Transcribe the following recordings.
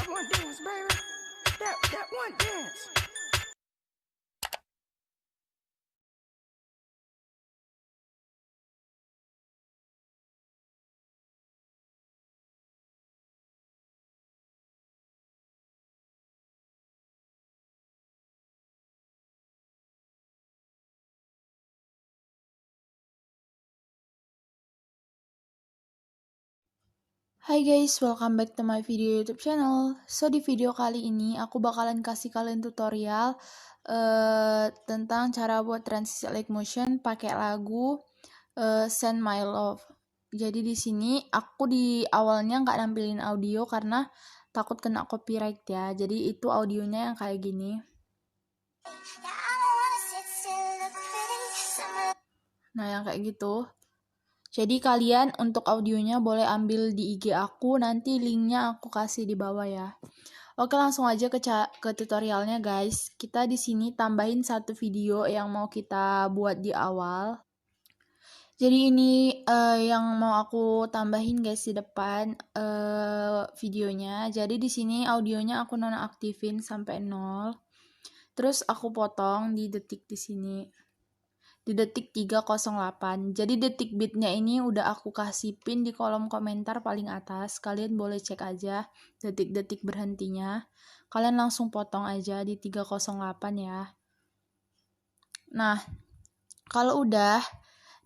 one dance, baby. That one dance. Hai guys, welcome back to my video YouTube channel. So di video kali ini aku bakalan kasih kalian tutorial tentang cara buat transisi light motion pakai lagu Send My Love. Jadi di sini aku di awalnya nggak nampilin audio karena takut kena copyright ya. Jadi itu audionya yang kayak gini. Nah yang kayak gitu. Jadi kalian untuk audionya boleh ambil di IG aku, nanti linknya aku kasih di bawah ya. Oke langsung aja ke tutorialnya guys. Kita di sini tambahin satu video yang mau kita buat di awal. Jadi ini yang mau aku tambahin guys di depan videonya. Jadi di sini audionya aku nonaktifin sampai 0. Terus aku potong di detik di sini. Di detik 308. Jadi detik bitnya ini udah aku kasih pin di kolom komentar paling atas. Kalian boleh cek aja detik-detik berhentinya. Kalian langsung potong aja di 308 ya. Nah, kalau udah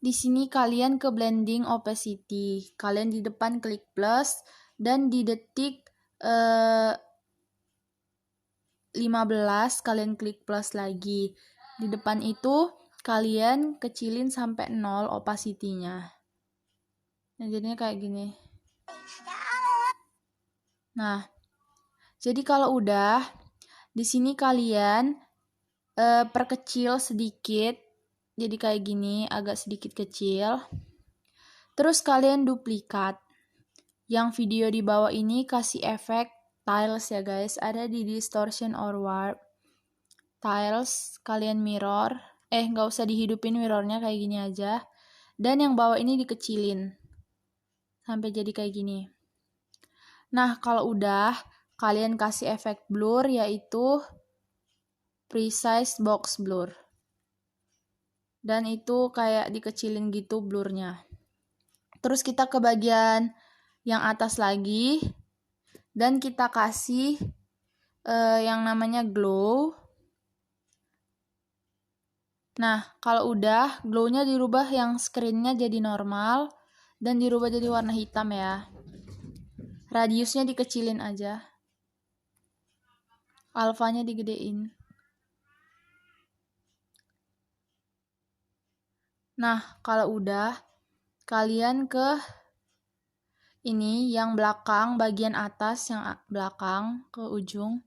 di sini kalian ke blending opacity. Kalian di depan klik plus dan di detik 15 kalian klik plus lagi. Di depan itu kalian kecilin sampai 0 opacity-nya. Nah, jadinya kayak gini. Nah, jadi kalau udah di sini kalian perkecil sedikit. Jadi kayak gini, agak sedikit kecil. Terus kalian duplikat. Yang video di bawah ini kasih efek tiles ya guys. Ada di distortion or warp. Tiles, kalian mirror. Nggak usah dihidupin mirrornya, kayak gini aja. Dan yang bawah ini dikecilin. Sampai jadi kayak gini. Nah, kalau udah, kalian kasih efek blur, yaitu precise box blur. Dan itu kayak dikecilin gitu blurnya. Terus kita ke bagian yang atas lagi. Dan kita kasih yang namanya glow. Nah, kalau udah, glow-nya dirubah yang screen-nya jadi normal. Dan dirubah jadi warna hitam ya. Radiusnya dikecilin aja. Alfanya digedein. Nah, kalau udah, kalian ke ini yang belakang, bagian atas yang belakang ke ujung.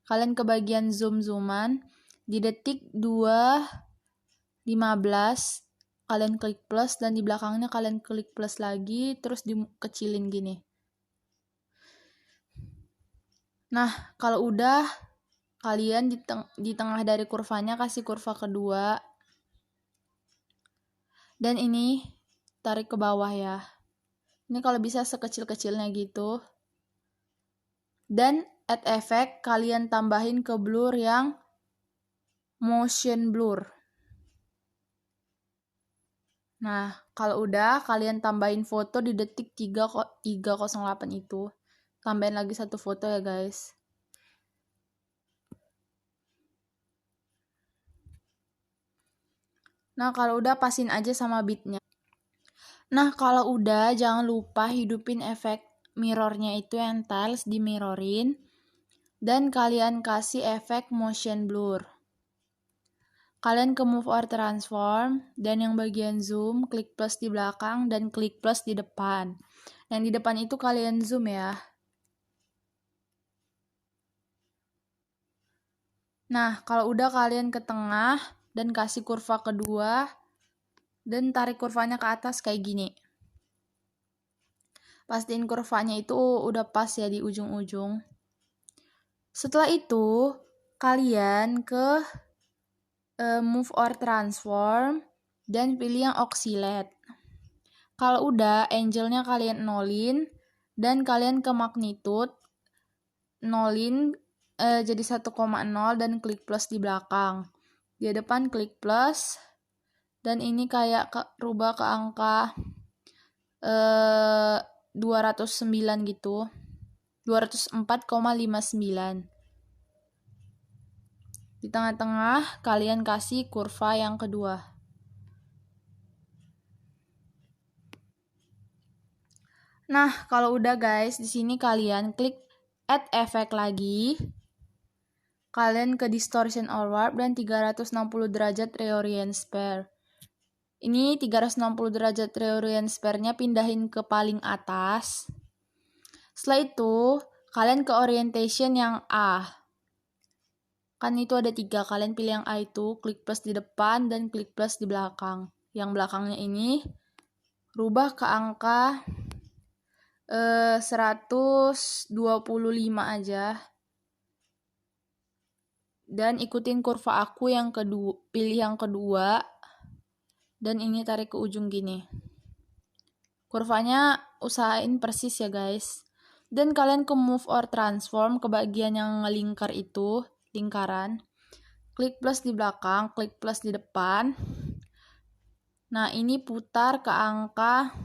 Kalian ke bagian zoom-zooman. Di detik 2:15 kalian klik plus dan di belakangnya kalian klik plus lagi, terus dikecilin gini. Nah, kalau udah, kalian di tengah dari kurvanya kasih kurva kedua. Dan ini tarik ke bawah ya. Ini kalau bisa sekecil-kecilnya gitu. Dan add effect kalian tambahin ke blur yang motion blur. Nah, kalau udah kalian tambahin foto di detik 308 itu. Tambahin lagi satu foto ya guys. Nah, kalau udah pasin aja sama beatnya. Nah, kalau udah jangan lupa hidupin efek mirrornya itu yang tiles di mirrorin. Dan kalian kasih efek motion blur. Kalian ke move or transform, dan yang bagian zoom, klik plus di belakang, dan klik plus di depan. Yang di depan itu kalian zoom ya. Nah, kalau udah kalian ke tengah, dan kasih kurva kedua, dan tarik kurvanya ke atas kayak gini. Pastiin kurvanya itu udah pas ya di ujung-ujung. Setelah itu, kalian ke move or transform dan pilih yang oscillate. Kalau udah, angle-nya kalian nolin dan kalian ke magnitude nolin jadi 1,0 dan klik plus di belakang. Di depan klik plus, dan ini kayak rubah ke angka 209 gitu. 204,59. Di tengah-tengah kalian kasih kurva yang kedua. Nah, kalau udah guys, di sini kalian klik add effect lagi. Kalian ke distortion or warp dan 360 derajat reorient spare. Ini 360 derajat reorient spare-nya pindahin ke paling atas. Setelah itu, kalian ke orientation yang A. Kan itu ada 3, kalian pilih yang A itu, klik plus di depan dan klik plus di belakang. Yang belakangnya ini, rubah ke angka 125 aja. Dan ikutin kurva aku yang kedua, pilih yang kedua. Dan ini tarik ke ujung gini. Kurvanya usahain persis ya guys. Dan kalian ke move or transform ke bagian yang ngelingkar itu, lingkaran. Klik plus di belakang, klik plus di depan. Nah, ini putar ke angka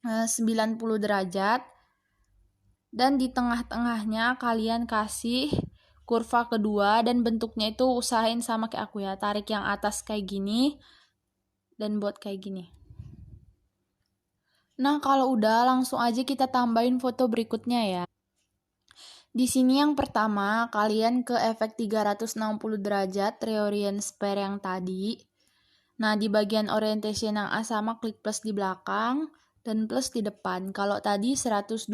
90 derajat. Dan di tengah-tengahnya kalian kasih kurva kedua dan bentuknya itu usahain sama kayak aku ya. Tarik yang atas kayak gini dan buat kayak gini. Nah, kalau udah langsung aja kita tambahin foto berikutnya ya. Di sini yang pertama, kalian ke efek 360 derajat reorient spare yang tadi. Nah, di bagian orientation yang A sama klik plus di belakang dan plus di depan. Kalau tadi 125,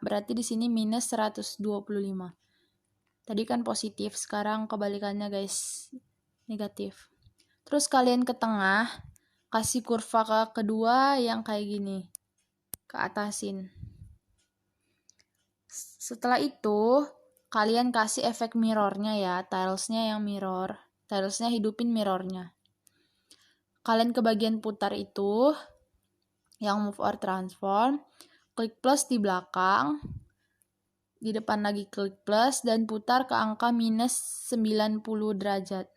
berarti di sini minus 125. Tadi kan positif, sekarang kebalikannya guys, negatif. Terus kalian ke tengah, kasih kurva ke kedua yang kayak gini, ke atasin. Setelah itu, kalian kasih efek mirrornya ya, tilesnya yang mirror. Tilesnya hidupin mirrornya. Kalian ke bagian putar itu, yang move or transform, klik plus di belakang, di depan lagi klik plus, dan putar ke angka minus 90 derajat.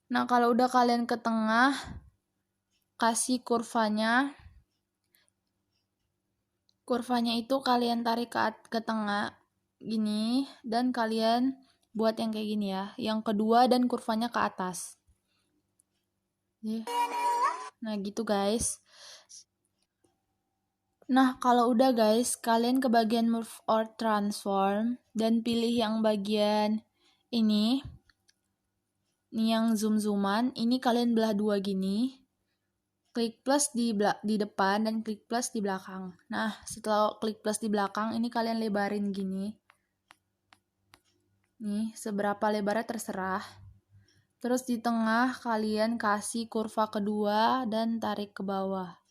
Nah, kalau udah kalian ke tengah, kasih kurvanya. Kurvanya itu kalian tarik ke tengah gini, dan kalian buat yang kayak gini ya. Yang kedua dan kurvanya ke atas. Nah, gitu guys. Nah, kalau udah guys, kalian ke bagian move or transform dan pilih yang bagian ini. Ini yang zoom-zooman, ini kalian belah dua gini. Klik plus di depan dan klik plus di belakang. Nah, setelah klik plus di belakang, ini kalian lebarin gini. Nih, seberapa lebarnya terserah. Terus di tengah kalian kasih kurva kedua dan tarik ke bawah.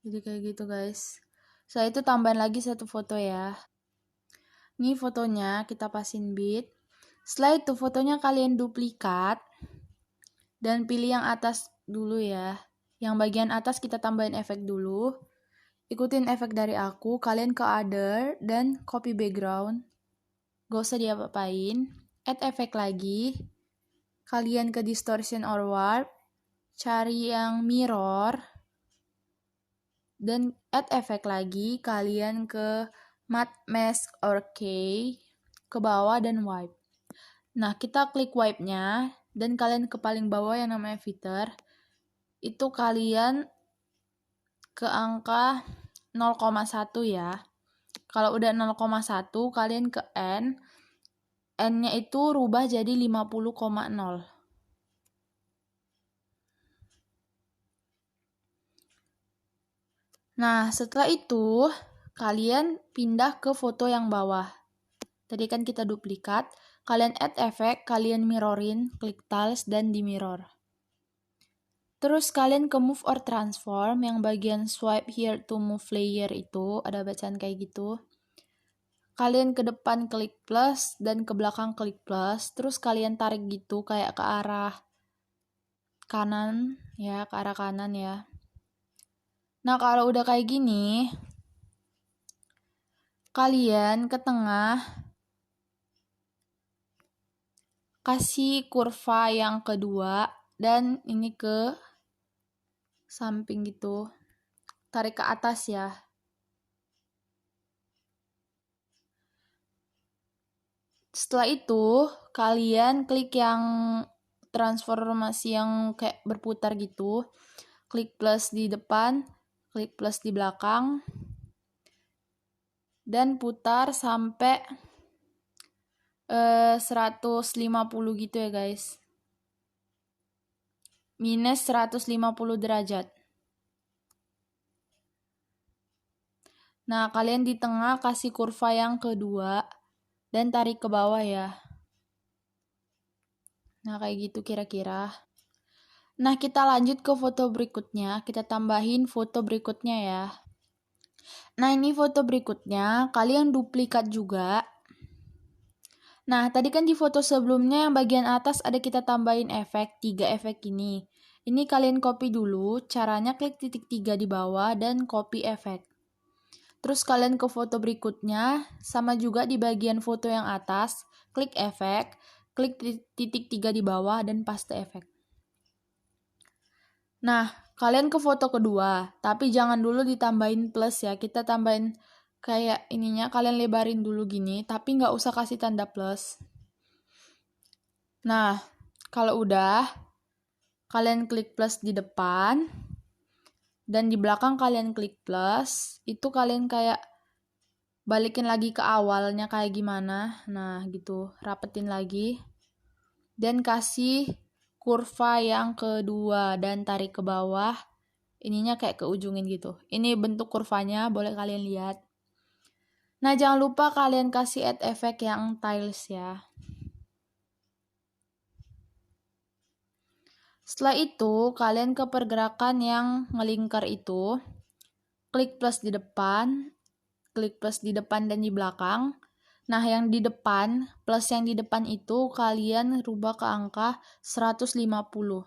Jadi kayak gitu guys. Setelah itu tambahin lagi satu foto ya. Ini fotonya kita pasin bit. Setelah itu fotonya kalian duplikat. Dan pilih yang atas dulu ya. Yang bagian atas kita tambahin efek dulu. Ikutin efek dari aku. Kalian ke other dan copy background. Gak usah diapa-apain. Add efek lagi. Kalian ke distortion or warp. Cari yang mirror. Dan add efek lagi. Kalian ke matte mask or key. Ke bawah dan wipe. Nah, kita klik wipe-nya. Dan kalian ke paling bawah yang namanya filter. Itu kalian ke angka 0,1 ya. Kalau udah 0,1 kalian ke N. N-nya itu rubah jadi 50,0. Nah, setelah itu kalian pindah ke foto yang bawah. Tadi kan kita duplikat. Kalian add efek, kalian mirrorin, klik tiles dan di mirror. Terus kalian ke move or transform yang bagian swipe here to move layer itu ada bacaan kayak gitu. Kalian ke depan klik plus dan ke belakang klik plus, terus kalian tarik gitu kayak ke arah kanan ya, ke arah kanan ya. Nah, kalau udah kayak gini, kalian ke tengah kasih kurva yang kedua dan ini ke samping gitu. Tarik ke atas ya. Setelah itu, kalian klik yang transformasi yang kayak berputar gitu. Klik plus di depan, klik plus di belakang, dan putar sampai 150 gitu ya guys. Minus 150 derajat. Nah, kalian di tengah kasih kurva yang kedua dan tarik ke bawah ya. Nah, kayak gitu kira-kira. Nah, kita lanjut ke foto berikutnya. Kita tambahin foto berikutnya ya. Nah, ini foto berikutnya. Kalian duplikat juga. Nah, tadi kan di foto sebelumnya yang bagian atas ada kita tambahin efek, 3 efek ini. Ini kalian copy dulu, caranya klik titik 3 di bawah dan copy efek. Terus kalian ke foto berikutnya, sama juga di bagian foto yang atas, klik efek, klik titik 3 di bawah dan paste efek. Nah, kalian ke foto kedua, tapi jangan dulu ditambahin plus ya, kita tambahin kayak ininya, kalian lebarin dulu gini, tapi nggak usah kasih tanda plus. Nah, kalau udah, kalian klik plus di depan, dan di belakang kalian klik plus, itu kalian kayak balikin lagi ke awalnya kayak gimana. Nah, gitu, rapetin lagi. Dan kasih kurva yang kedua, dan tarik ke bawah. Ininya kayak ke ujungin gitu. Ini bentuk kurvanya, boleh kalian lihat. Nah, jangan lupa kalian kasih add efek yang tiles ya. Setelah itu, kalian ke pergerakan yang ngelingkar itu, klik plus di depan, klik plus di depan dan di belakang. Nah, yang di depan, plus yang di depan itu kalian rubah ke angka 150.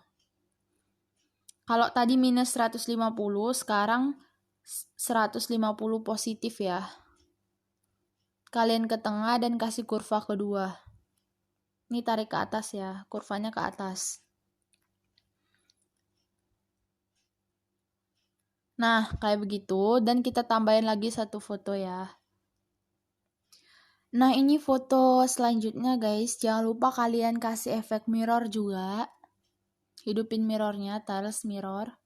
Kalau tadi minus 150, sekarang 150 positif ya. Kalian ke tengah dan kasih kurva kedua. Ini tarik ke atas ya, kurvanya ke atas. Nah, kayak begitu. Dan kita tambahin lagi satu foto ya. Nah, ini foto selanjutnya guys. Jangan lupa kalian kasih efek mirror juga. Hidupin mirrornya, tiles mirror.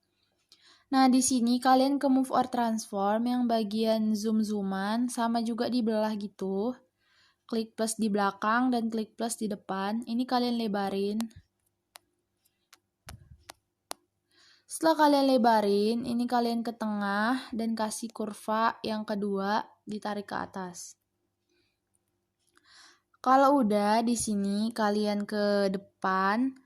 Nah, di sini kalian ke move or transform yang bagian zoom-zooman sama juga dibelah gitu. Klik plus di belakang dan klik plus di depan. Ini kalian lebarin. Setelah kalian lebarin, ini kalian ke tengah dan kasih kurva yang kedua, ditarik ke atas. Kalau udah di sini kalian ke depan,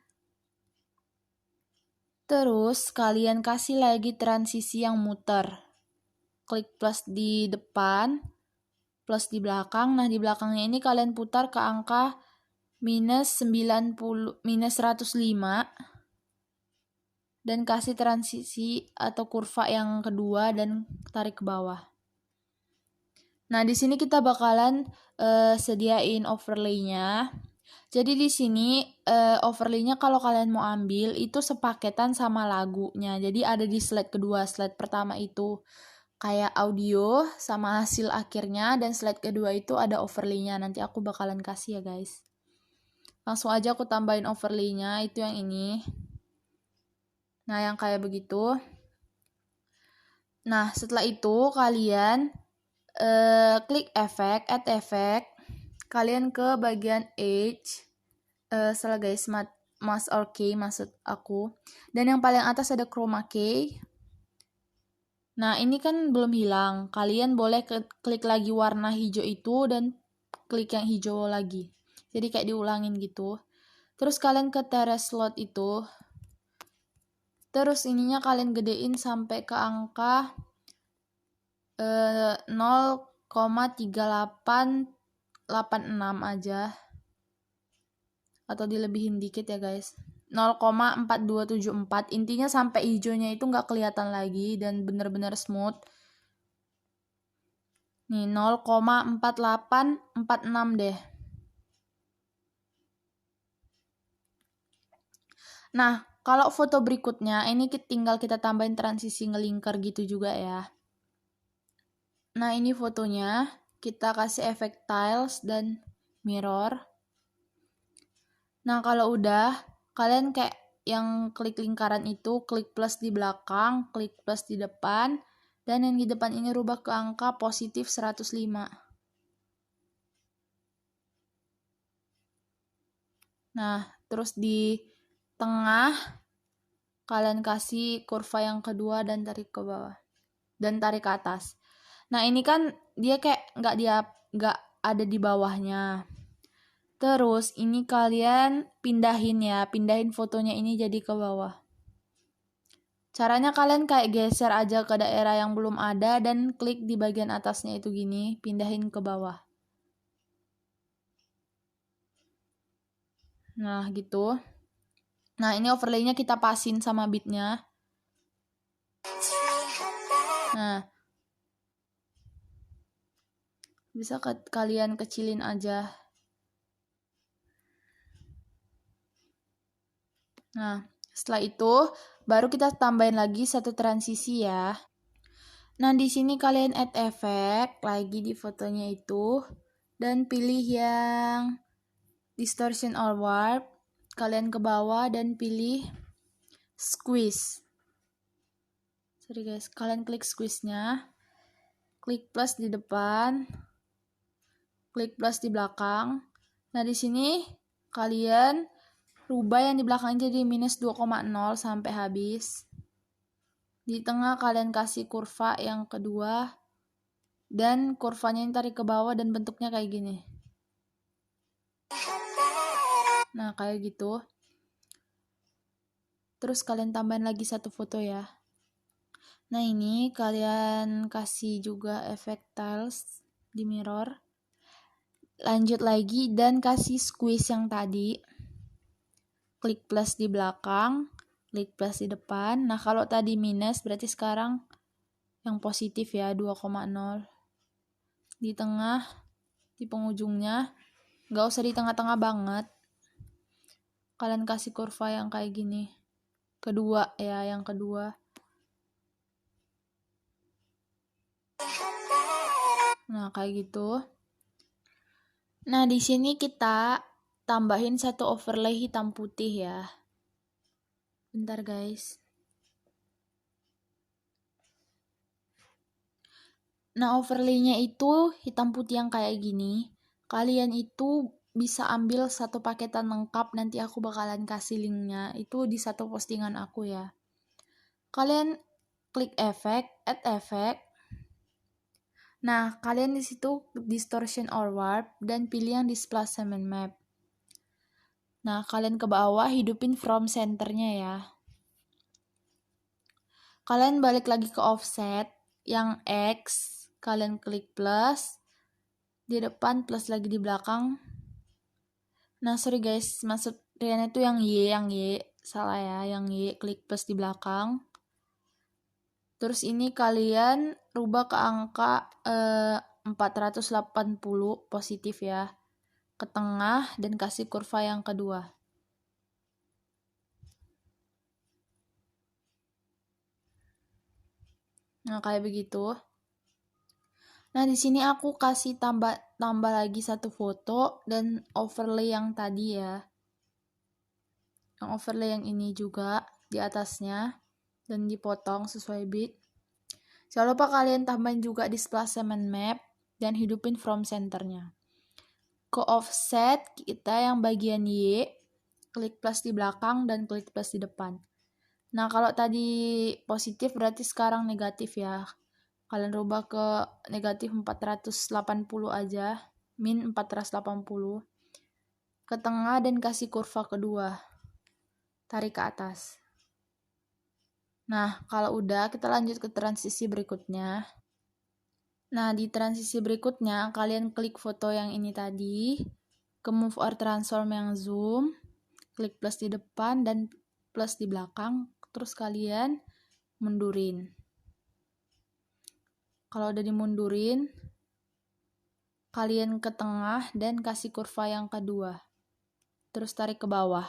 terus kalian kasih lagi transisi yang muter. Klik plus di depan, plus di belakang. Nah, di belakangnya ini kalian putar ke angka minus 105 dan kasih transisi atau kurva yang kedua dan tarik ke bawah. Nah, di sini kita bakalan sediain overlay-nya. Jadi di sini overlay-nya kalau kalian mau ambil itu sepaketan sama lagunya. Jadi ada di slide kedua. Slide pertama itu kayak audio sama hasil akhirnya, dan slide kedua itu ada overlay-nya. Nanti aku bakalan kasih ya guys. Langsung aja aku tambahin overlay-nya, itu yang ini. Nah, yang kayak begitu. Nah, setelah itu kalian klik efek, add efek. Kalian ke bagian edge. Salah guys, mask or key maksud aku. Dan yang paling atas ada chroma key. Nah, ini kan belum hilang. Kalian boleh klik lagi warna hijau itu dan klik yang hijau lagi. Jadi kayak diulangin gitu. Terus kalian ke terrace slot itu. Terus ininya kalian gedein sampai ke angka 0,3886 aja. Atau dilebihin dikit ya guys. 0,4274. Intinya sampai hijaunya itu nggak kelihatan lagi dan bener-bener smooth. Nih 0,4846 deh. Nah, kalau foto berikutnya ini tinggal kita tambahin transisi ngelingkar gitu juga ya. Nah, ini fotonya. Kita kasih efek tiles dan mirror. Nah, kalau udah, kalian kayak yang klik lingkaran itu, klik plus di belakang, klik plus di depan, dan yang di depan ini rubah ke angka positif 105. Nah, terus di tengah, kalian kasih kurva yang kedua dan tarik ke bawah. Dan tarik ke atas. Nah, ini kan dia kayak nggak ada di bawahnya. Terus ini kalian pindahin fotonya ini jadi ke bawah. Caranya kalian kayak geser aja ke daerah yang belum ada dan klik di bagian atasnya itu gini, pindahin ke bawah. Nah, gitu. Nah, ini overlaynya kita pasin sama bitnya. Nah, bisa kalian kecilin aja. Nah, setelah itu baru kita tambahin lagi satu transisi ya. Nah, di sini kalian add efek lagi di fotonya itu dan pilih yang distortion or warp. Kalian ke bawah dan pilih squeeze. Sorry guys, kalian klik squeeze-nya. Klik plus di depan. Klik plus di belakang. Nah, di sini kalian rubah yang di belakang jadi minus 2,0 sampai habis. Di tengah kalian kasih kurva yang kedua. Dan kurvanya ini tarik ke bawah dan bentuknya kayak gini. Nah, kayak gitu. Terus kalian tambahin lagi satu foto ya. Nah, ini kalian kasih juga efek tiles di mirror. Lanjut lagi dan kasih squeeze yang tadi. Klik plus di belakang, klik plus di depan. Nah, kalau tadi minus berarti sekarang yang positif ya, 2,0. Di tengah, di penghujungnya, nggak usah di tengah-tengah banget. Kalian kasih kurva yang kayak gini. Kedua ya, yang kedua. Nah, kayak gitu. Nah, di sini kita tambahin satu overlay hitam putih ya. Bentar guys. Nah, overlaynya itu hitam putih yang kayak gini. Kalian itu bisa ambil satu paketan lengkap, nanti aku bakalan kasih linknya. Itu di satu postingan aku ya. Kalian klik efek, add efek. Nah, kalian di situ distortion or warp dan pilih yang displacement map. Nah, kalian ke bawah hidupin from centernya ya. Kalian balik lagi ke offset yang X, kalian klik plus di depan, plus lagi di belakang. Nah, sorry guys, maksud Rian itu yang Y, salah ya, yang Y, klik plus di belakang. Terus ini kalian rubah ke angka 480 positif ya, ke tengah dan kasih kurva yang kedua. Nah, kayak begitu. Nah, di sini aku kasih tambah lagi satu foto dan overlay yang tadi ya. Yang overlay yang ini juga di atasnya dan dipotong sesuai bit. Jangan lupa kalian tambahin juga displacement map dan hidupin from centernya. Ke offset kita yang bagian Y, klik plus di belakang dan klik plus di depan. Nah, kalau tadi positif berarti sekarang negatif ya. Kalian rubah ke negatif 480 aja, min 480. Ke tengah dan kasih kurva kedua. Tarik ke atas. Nah, kalau udah kita lanjut ke transisi berikutnya. Nah, di transisi berikutnya kalian klik foto yang ini tadi, ke move or transform yang zoom. klik plus di depan dan plus di belakang, terus kalian mundurin. Kalau udah dimundurin, kalian ke tengah dan kasih kurva yang kedua. Terus tarik ke bawah.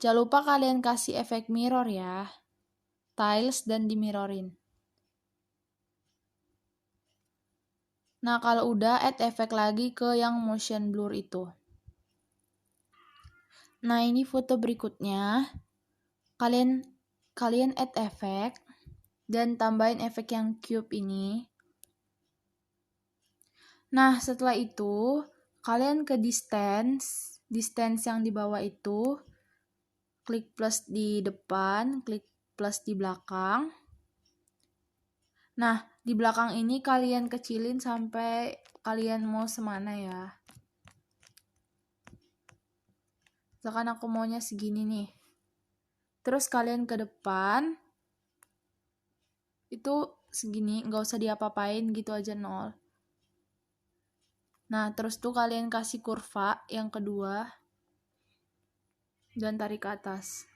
Jangan lupa kalian kasih efek mirror ya. Tiles dan dimirrorin. Nah, kalau udah add efek lagi ke yang motion blur itu. Nah, ini foto berikutnya. Kalian add efek dan tambahin efek yang cube ini. Nah, setelah itu kalian ke distance yang di bawah itu, klik plus di depan, klik plus di belakang. Nah, di belakang ini kalian kecilin sampai kalian mau semana ya. Misalkan aku maunya segini nih. Terus kalian ke depan, itu segini, nggak usah diapa-apain gitu aja 0. Nah, terus tuh kalian kasih kurva yang kedua dan tarik ke atas.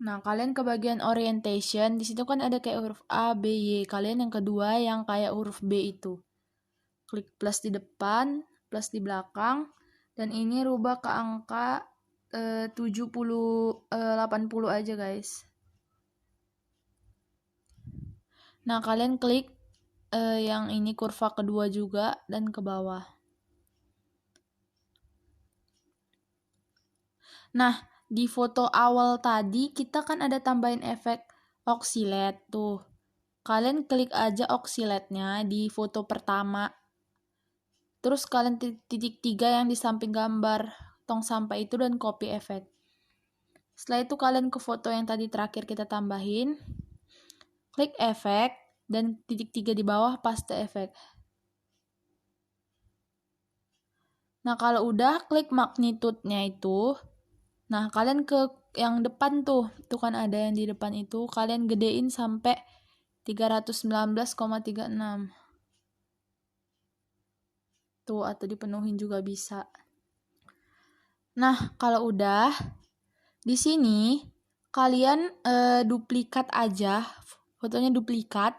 Nah, kalian ke bagian orientation, di situ kan ada kayak huruf A, B, Y. Kalian yang kedua yang kayak huruf B itu. Klik plus di depan, plus di belakang, dan ini rubah ke angka 80 aja guys. Nah, kalian klik yang ini kurva kedua juga dan ke bawah. Nah, di foto awal tadi kita kan ada tambahin efek oscillate tuh. Kalian klik aja oscillate-nya di foto pertama. Terus kalian titik 3 yang di samping gambar tong sampah itu dan copy efek. Setelah itu kalian ke foto yang tadi terakhir kita tambahin. Klik efek dan titik 3 di bawah paste efek. Nah, kalau udah klik magnitude-nya itu. Nah, kalian ke yang depan tuh kan ada yang di depan itu, kalian gedein sampai 319,36. Tuh, atau dipenuhin juga bisa. Nah, kalau udah, di sini kalian duplikat aja, fotonya duplikat,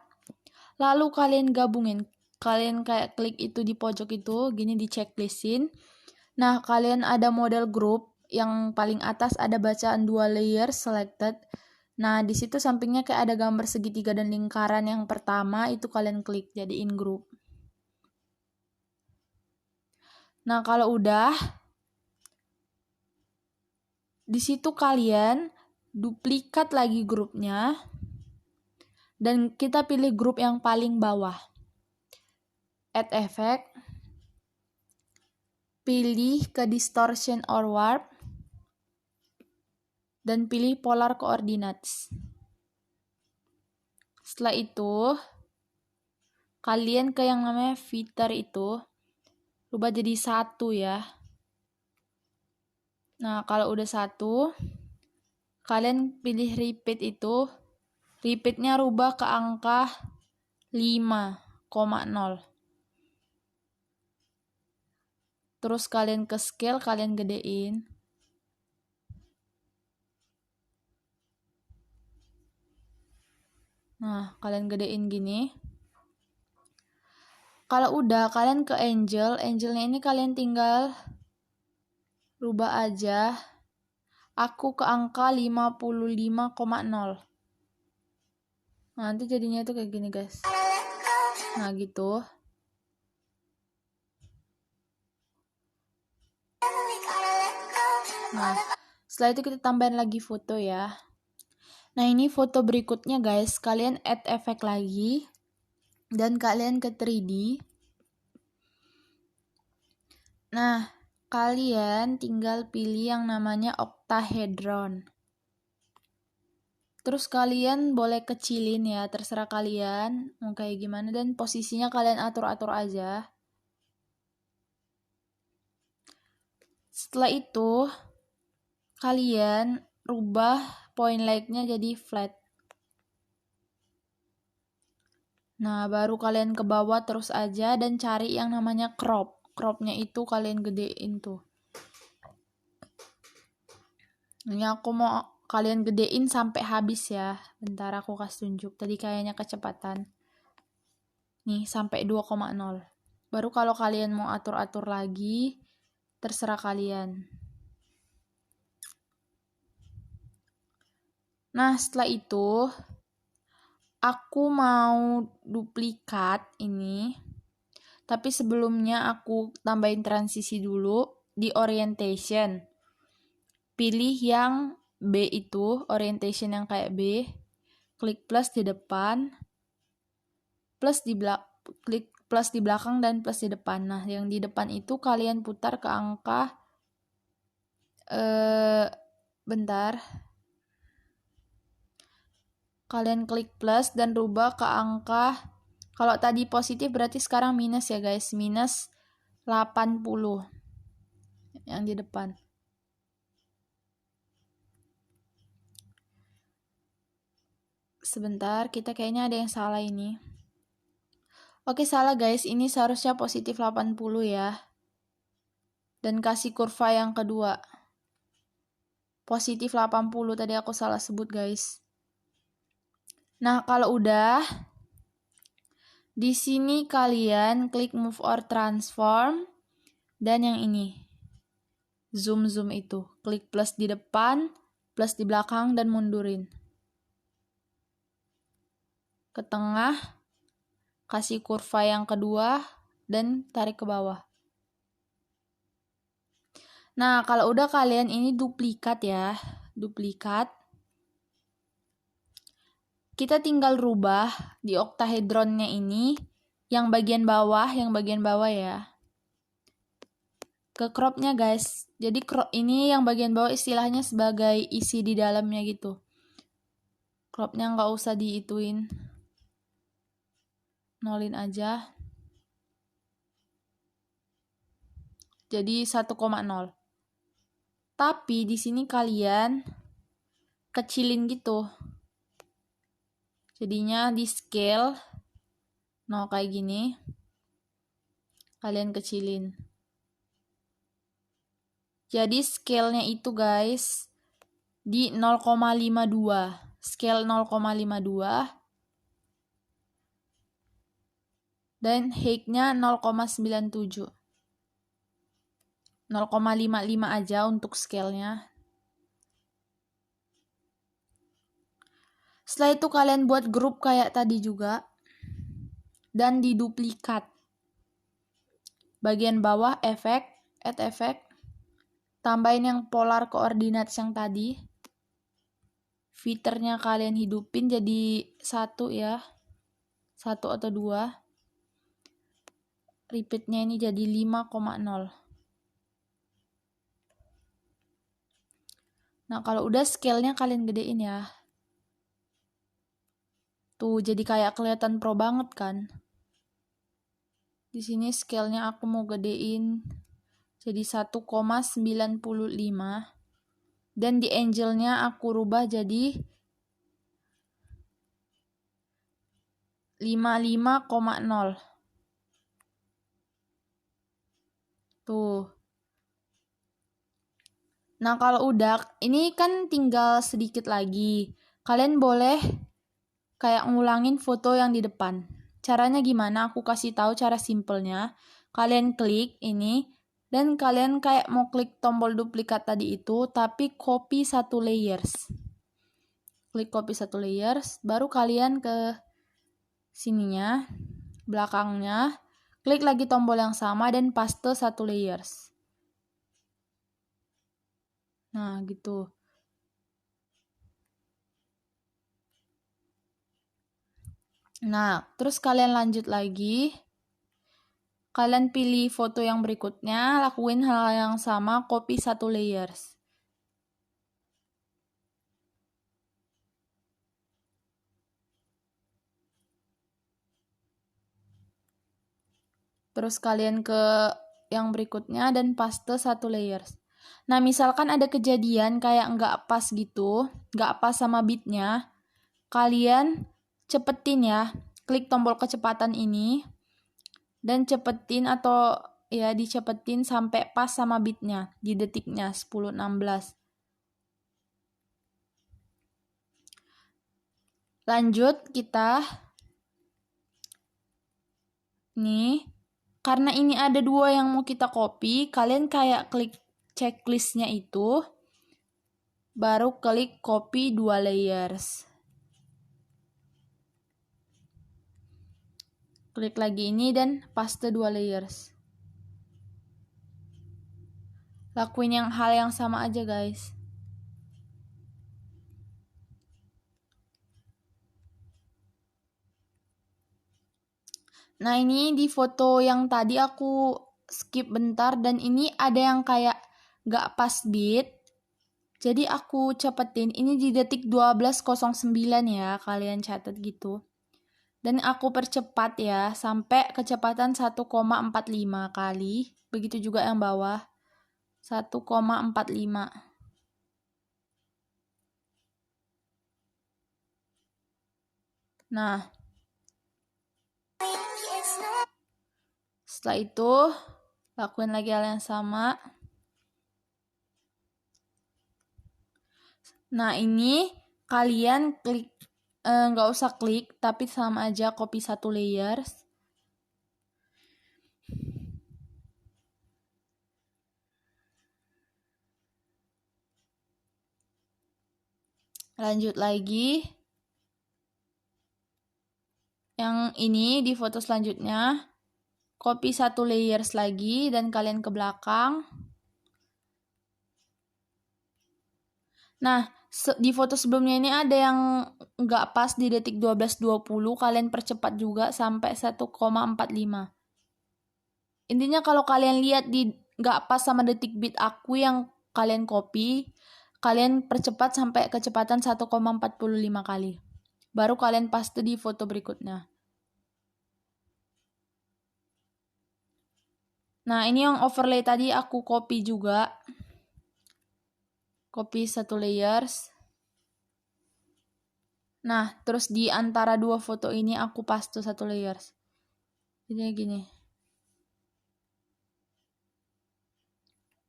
lalu kalian gabungin. Kalian kayak klik itu di pojok itu, gini di checklistin. Nah, kalian ada model group, yang paling atas ada bacaan 2 layer selected. Nah, di situ sampingnya kayak ada gambar segitiga dan lingkaran yang pertama, itu kalian klik jadiin group. Nah, kalau udah, di situ kalian duplikat lagi grupnya, dan kita pilih grup yang paling bawah. Add effect, pilih ke distortion or warp, dan pilih polar coordinates. Setelah itu, kalian ke yang namanya filter itu, rubah jadi 1 ya. Nah, kalau udah 1, kalian pilih repeat itu, repeatnya rubah ke angka 5,0. Terus kalian ke scale, kalian gedein. Nah, kalian gedein gini. Kalau udah, kalian ke angelnya ini kalian tinggal rubah aja. Aku ke angka 55,0. Nanti jadinya tuh kayak gini guys. Nah, gitu. Nah, setelah itu kita tambahin lagi foto ya. Nah, ini foto berikutnya guys. Kalian add efek lagi. Dan kalian ke 3D. Nah, kalian tinggal pilih yang namanya octahedron. Terus kalian boleh kecilin ya, terserah kalian mau kayak gimana. Dan posisinya kalian atur-atur aja. Setelah itu, kalian rubah point light-nya jadi flat. Nah, baru kalian ke bawah terus aja dan cari yang namanya crop. Cropnya itu kalian gedein tuh. Ini aku mau kalian gedein sampai habis ya. Bentar aku kasih tunjuk. Tadi kayaknya kecepatan. Nih, sampai 2,0. Baru kalau kalian mau atur-atur lagi, terserah kalian. Nah, setelah itu, aku mau duplikat ini. Tapi sebelumnya aku tambahin transisi dulu di orientation. Pilih yang B itu, orientation yang kayak B. Klik plus di depan, klik plus di belakang dan plus di depan. Nah, yang di depan itu kalian putar ke angka bentar. Kalian klik plus dan rubah ke angka, kalau tadi positif berarti sekarang minus ya guys, minus 80 yang di depan. Sebentar, kita kayaknya ada yang salah ini. Oke, salah guys, ini seharusnya positif 80 ya. Dan kasih kurva yang kedua. Positif 80, tadi aku salah sebut guys. Nah, kalau udah, di sini kalian klik move or transform, dan yang ini. Zoom itu. Klik plus di depan, plus di belakang, dan mundurin. Ke tengah, kasih kurva yang kedua, dan tarik ke bawah. Nah, kalau udah kalian ini duplikat ya. Duplikat. Kita tinggal rubah di octahedronnya ini yang bagian bawah ya. Ke cropnya guys. Jadi crop ini yang bagian bawah istilahnya sebagai isi di dalamnya gitu. Cropnya nggak usah diituin. Nolin aja. Jadi 1,0. Tapi di sini kalian kecilin gitu. Jadinya di scale kayak gini. Kalian kecilin. Jadi scale-nya itu guys di 0,52. Scale 0,52. Dan height-nya 0,97. 0,55 aja untuk scale-nya. Setelah itu kalian buat grup kayak tadi juga. Dan diduplikat. Bagian bawah efek, add efek. Tambahin yang polar coordinates yang tadi. Filternya kalian hidupin jadi 1 ya. 1 atau 2. Repeatnya ini jadi 5,0. Nah, kalau udah scale-nya kalian gedein ya. Tuh, jadi kayak kelihatan pro banget kan. Di sini scale-nya aku mau gedein jadi 1,95. Dan di angle-nya aku rubah jadi 55,0. Tuh. Nah, kalau udah, ini kan tinggal sedikit lagi. Kalian boleh kayak ngulangin foto yang di depan. Caranya gimana? Aku kasih tahu cara simpelnya. Kalian klik ini dan kalian kayak mau klik tombol duplikat tadi itu, tapi copy 1 layers. Klik copy 1 layers, baru kalian ke sininya, belakangnya, klik lagi tombol yang sama dan paste 1 layers. Nah, gitu. Nah, terus kalian lanjut lagi. Kalian pilih foto yang berikutnya, lakuin hal yang sama, copy 1 layers. Terus kalian ke yang berikutnya dan paste 1 layers. Nah, misalkan ada kejadian kayak nggak pas gitu, nggak pas sama bitnya, kalian cepetin ya, klik tombol kecepatan ini, dan cepetin atau ya dicepetin sampai pas sama bitnya, di detiknya 10-16. Lanjut kita nih, karena ini ada 2 yang mau kita copy, kalian kayak klik checklistnya itu, baru klik copy 2 layers. Klik lagi ini dan paste 2 layers. Lakuin hal yang sama aja guys. Nah ini di foto yang tadi aku skip bentar dan ini ada yang kayak gak pas beat. Jadi aku cepetin, ini di detik 12.09 ya, kalian catat gitu. Dan aku percepat ya, sampai kecepatan 1,45 kali. Begitu juga yang bawah, 1,45. Nah, setelah itu, lakuin lagi hal yang sama. Nah, ini kalian klik, nggak usah klik, tapi sama aja copy 1 layers. Lanjut lagi. Yang ini di foto selanjutnya, copy 1 layers lagi dan kalian ke belakang. Nah, di foto sebelumnya ini ada yang nggak pas di detik 12.20, kalian percepat juga sampai 1,45. Intinya kalau kalian lihat di nggak pas sama detik beat aku yang kalian copy, kalian percepat sampai kecepatan 1,45 kali. Baru kalian paste di foto berikutnya. Nah, ini yang overlay tadi aku copy juga. Copy 1 layers. Nah, terus di antara 2 foto ini aku paste 1 layers. Jadi gini.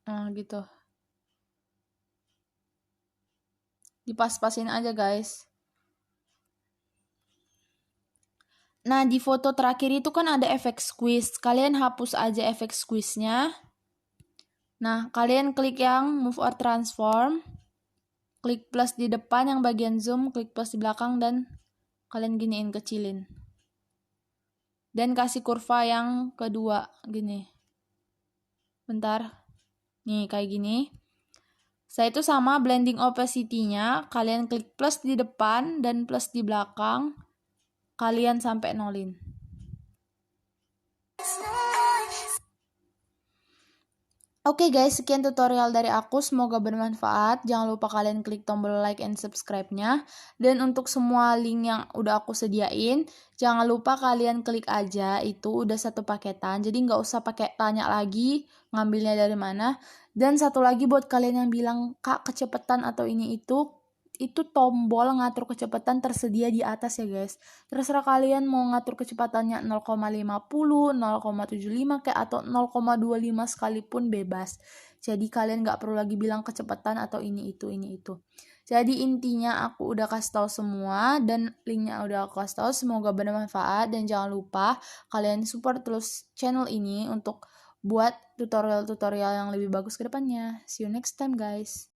Nah, gitu. Dipas-pasin aja, guys. Nah, di foto terakhir itu kan ada efek squeeze. Kalian hapus aja efek squeeze-nya. Nah, kalian klik yang move or transform. Klik plus di depan yang bagian zoom, klik plus di belakang dan kalian giniin, kecilin. Dan kasih kurva yang kedua, gini. Bentar. Nih, kayak gini. Saya itu sama blending opacity-nya, kalian klik plus di depan dan plus di belakang, kalian sampai nolin. Oke guys, sekian tutorial dari aku, semoga bermanfaat. Jangan lupa kalian klik tombol like and subscribe-nya. Dan untuk semua link yang udah aku sediain, jangan lupa kalian klik aja, itu udah satu paketan. Jadi nggak usah pakai tanya lagi ngambilnya dari mana. Dan satu lagi buat kalian yang bilang, Kak kecepatan atau ini itu tombol ngatur kecepatan tersedia di atas ya guys. Terserah kalian mau ngatur kecepatannya 0,50, 0,75 kayak atau 0,25 sekalipun bebas. Jadi kalian nggak perlu lagi bilang kecepatan atau ini itu. Jadi intinya aku udah kasih tahu semua dan linknya udah aku kasih tahu. Semoga bermanfaat dan jangan lupa kalian support terus channel ini untuk buat tutorial-tutorial yang lebih bagus ke depannya. See you next time guys.